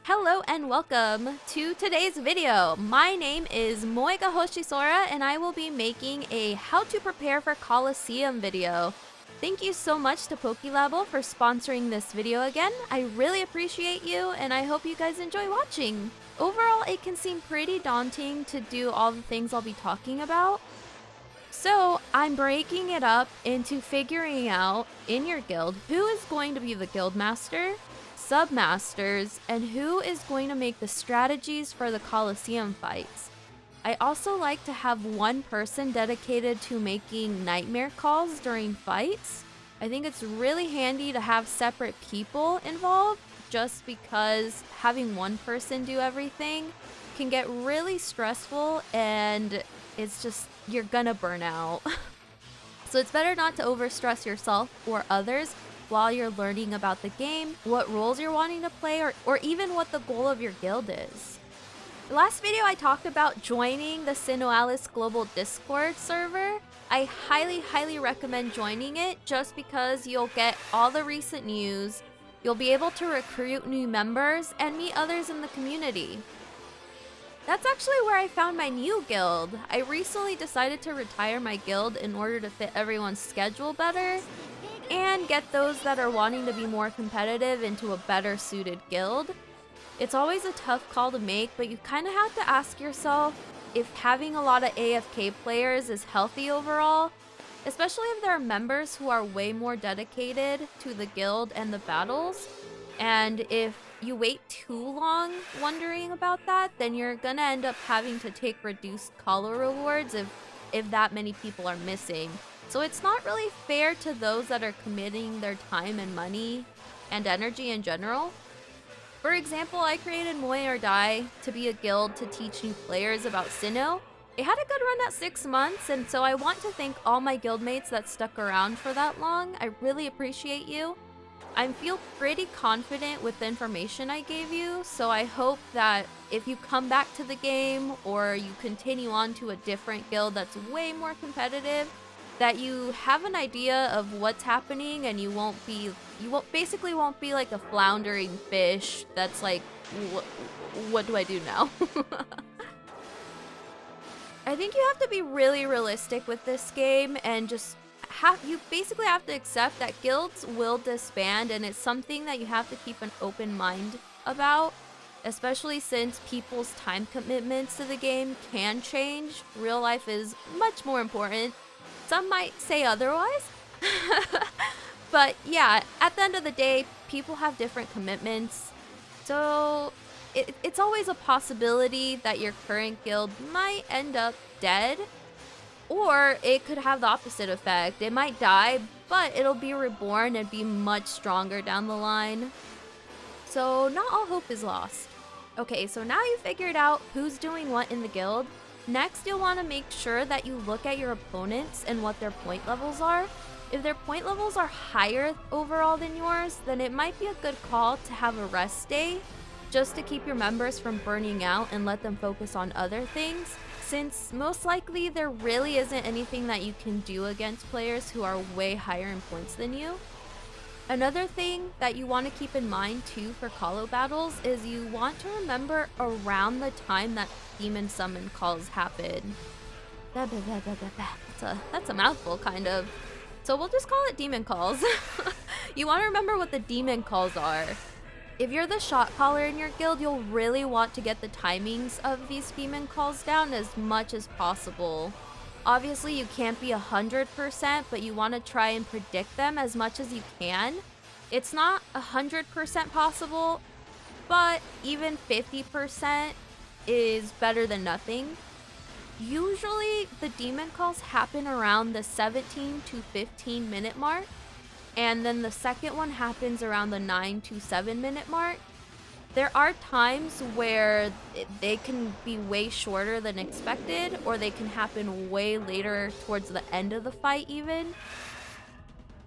Hello and welcome to today's video. My name is Moeka Hoshisora and I will be making a how to prepare for Coliseum video. Thank you so much to PokeLabel for sponsoring this video again. I really appreciate you and I hope you guys enjoy watching. Overall, it can seem pretty daunting to do all the things I'll be talking about. So I'm breaking it up into figuring out in your guild who is going to be the guild master, submasters, and who is going to make the strategies for the Coliseum fights. I also like to have one person dedicated to making nightmare calls during fights. I think it's really handy to have separate people involved just because having one person do everything can get really stressful and it's just, you're gonna burn out. So it's better not to overstress yourself or others while you're learning about the game, what roles you're wanting to play, or even what the goal of your guild is. The last video I talked about joining the SINoALICE global Discord server. I highly recommend joining it just because you'll get all the recent news, you'll be able to recruit new members, and meet others in the community. That's actually where I found my new guild. I recently decided to retire my guild in order to fit everyone's schedule better and get those that are wanting to be more competitive into a better suited guild. It's always a tough call to make, but you kind of have to ask yourself if having a lot of AFK players is healthy overall, especially if there are members who are way more dedicated to the guild and the battles. And if you wait too long wondering about that, then you're gonna end up having to take reduced Colo rewards if that many people are missing. So it's not really fair to those that are committing their time and money and energy in general. For example, I created Moe or Die to be a guild to teach new players about Sinnoh. It had a good run at 6 months, and so I want to thank all my guildmates that stuck around for that long. I really appreciate you. I feel pretty confident with the information I gave you, so I hope that if you come back to the game or you continue on to a different guild that's way more competitive, that you have an idea of what's happening and you won't basically won't be like a floundering fish that's like, what do I do now? I think you have to be really realistic with this game and just you basically have to accept that guilds will disband, and it's something that you have to keep an open mind about, especially since people's time commitments to the game can change. Real life is much more important. Some might say otherwise. But yeah, at the end of the day, people have different commitments. So it's always a possibility that your current guild might end up dead. Or it could have the opposite effect. It might die, but it'll be reborn and be much stronger down the line. So not all hope is lost. Okay, so now you figured out who's doing what in the guild. Next, you'll want to make sure that you look at your opponents and what their point levels are. If their point levels are higher overall than yours, then it might be a good call to have a rest day just to keep your members from burning out and let them focus on other things, since most likely there really isn't anything that you can do against players who are way higher in points than you. Another thing that you want to keep in mind too for Colo battles is you want to remember around the time that demon summon calls happen. That's a mouthful, kind of. So we'll just call it demon calls. You want to remember what the demon calls are. If you're the shot caller in your guild, you'll really want to get the timings of these demon calls down as much as possible. Obviously, you can't be 100%, but you want to try and predict them as much as you can. It's not 100% possible, but even 50% is better than nothing. Usually, the demon calls happen around the 17 to 15 minute mark. And then the second one happens around the 9 to 7 minute mark. There are times where they can be way shorter than expected, or they can happen way later towards the end of the fight even.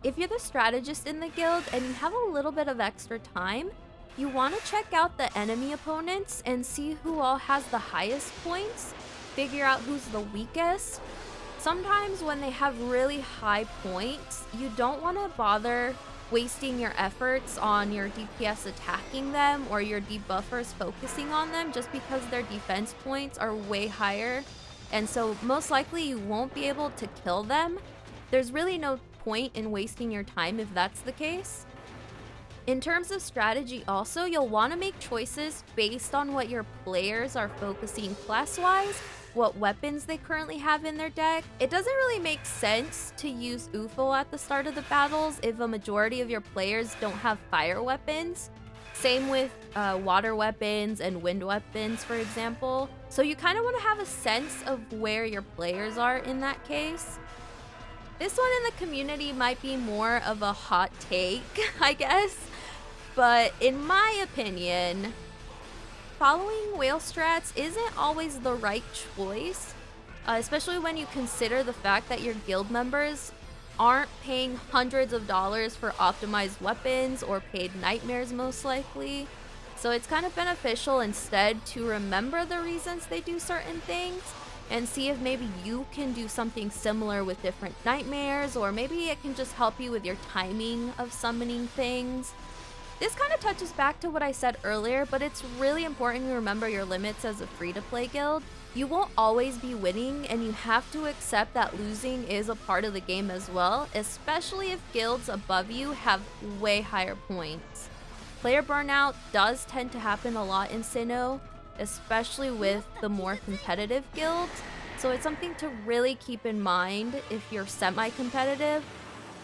If you're the strategist in the guild and you have a little bit of extra time, you want to check out the enemy opponents and see who all has the highest points, figure out who's the weakest. Sometimes when they have really high points, you don't want to bother wasting your efforts on your DPS attacking them or your debuffers focusing on them just because their defense points are way higher. And so most likely you won't be able to kill them. There's really no point in wasting your time if that's the case. In terms of strategy also, you'll want to make choices based on what your players are focusing class-wise, what weapons they currently have in their deck. It doesn't really make sense to use UFO at the start of the battles if a majority of your players don't have fire weapons. Same with water weapons and wind weapons, for example. So you kind of want to have a sense of where your players are in that case. This one in the community might be more of a hot take, I guess. But in my opinion, following whale strats isn't always the right choice, especially when you consider the fact that your guild members aren't paying hundreds of dollars for optimized weapons or paid nightmares most likely. So it's kind of beneficial instead to remember the reasons they do certain things and see if maybe you can do something similar with different nightmares, or maybe it can just help you with your timing of summoning things. This kind of touches back to what I said earlier, but it's really important to remember your limits as a free-to-play guild. You won't always be winning, and you have to accept that losing is a part of the game as well, especially if guilds above you have way higher points. Player burnout does tend to happen a lot in SINoALICE, especially with the more competitive guilds, so it's something to really keep in mind if you're semi-competitive.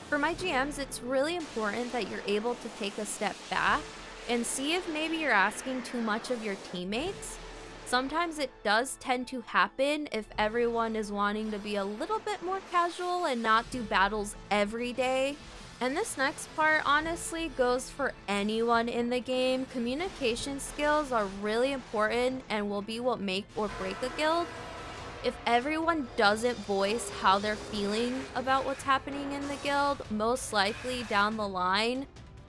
For my GMs, it's really important that you're able to take a step back and see if maybe you're asking too much of your teammates. Sometimes it does tend to happen if everyone is wanting to be a little bit more casual and not do battles every day. And this next part honestly goes for anyone in the game. Communication skills are really important and will be what make or break a guild. If everyone doesn't voice how they're feeling about what's happening in the guild, most likely down the line,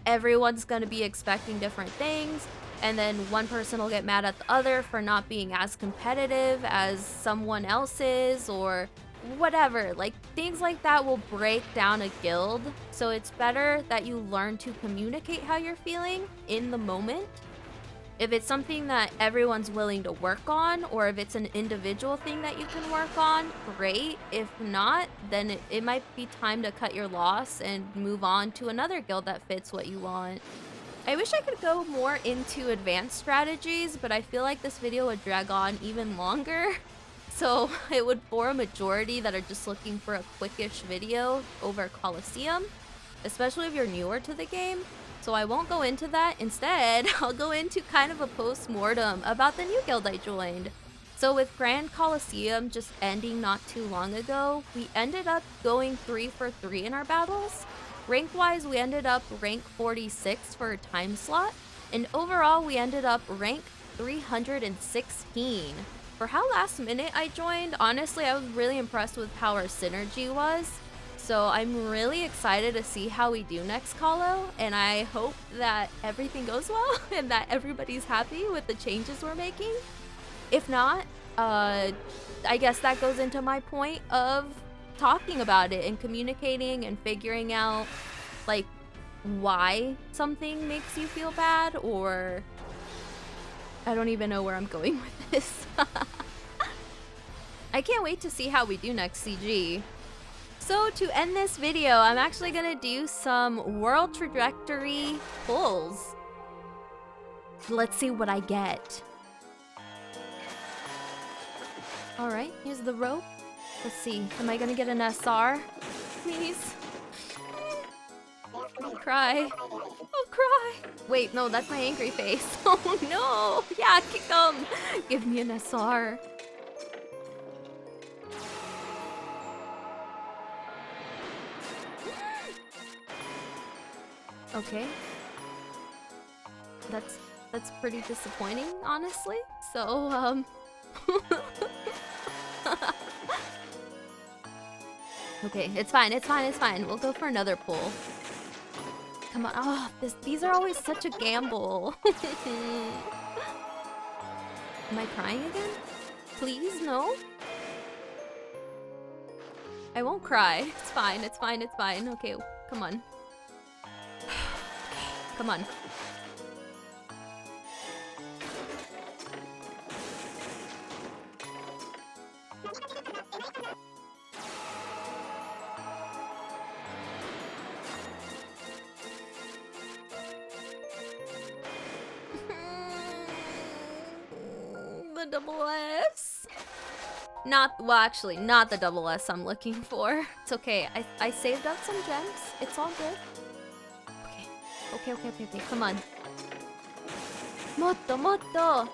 everyone's going to be expecting different things, and then one person will get mad at the other for not being as competitive as someone else is, or whatever. Like, things like that will break down a guild, so it's better that you learn to communicate how you're feeling in the moment. If it's something that everyone's willing to work on, or if it's an individual thing that you can work on, great. If not, then it might be time to cut your loss and move on to another guild that fits what you want. I wish I could go more into advanced strategies, but I feel like this video would drag on even longer. So it would bore a majority that are just looking for a quickish video over Coliseum, especially if you're newer to the game. So I won't go into that. Instead, I'll go into kind of a post-mortem about the new guild I joined. So with Grand Coliseum just ending not too long ago, we ended up going 3 for 3 in our battles. Rank-wise, we ended up rank 46 for a time slot, and overall we ended up rank 316. For how last minute I joined, honestly, I was really impressed with how our synergy was. So I'm really excited to see how we do next Colo, and I hope that everything goes well and that everybody's happy with the changes we're making. If not, I guess that goes into my point of talking about it and communicating and figuring out like why something makes you feel bad, or I don't even know where I'm going with this. I can't wait to see how we do next CG. So to end this video, I'm actually gonna do some world trajectory pulls. Let's see what I get. Alright, here's the rope. Let's see, am I gonna get an SR? Please. I'll cry. I'll cry. Wait, no, that's my angry face. Oh no! Yeah, kick him! Give me an SR. Okay. That's pretty disappointing, honestly. So, okay, it's fine, it's fine, it's fine. We'll go for another pull. Come on. Oh, these are always such a gamble. Am I crying again? Please, no? I won't cry. It's fine, it's fine, it's fine. Okay, come on. Come on. The double S. Well, actually, not the double S I'm looking for. It's okay. I saved up some gems. It's all good. Okay. Come on. Motto, motto.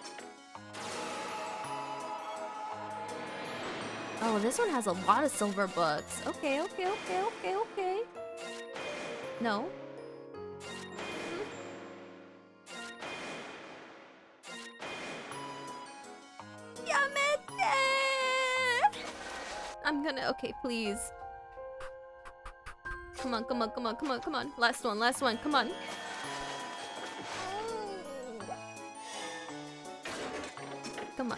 Oh, this one has a lot of silver books. Okay. No. Yamete! I'm gonna. Okay, please. Come on. Last one. Come on. Come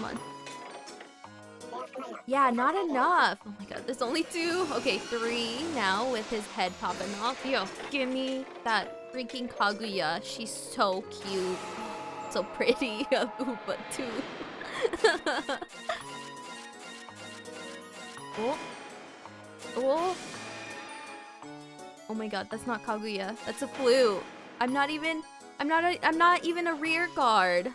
on. Yeah, not enough. Oh my god, there's only 2. Okay, 3 now with his head popping off. Yo, give me that freaking Kaguya. She's so cute. So pretty. But too. Oh my god, that's not Kaguya. That's a flute. I'm not even a rear guard.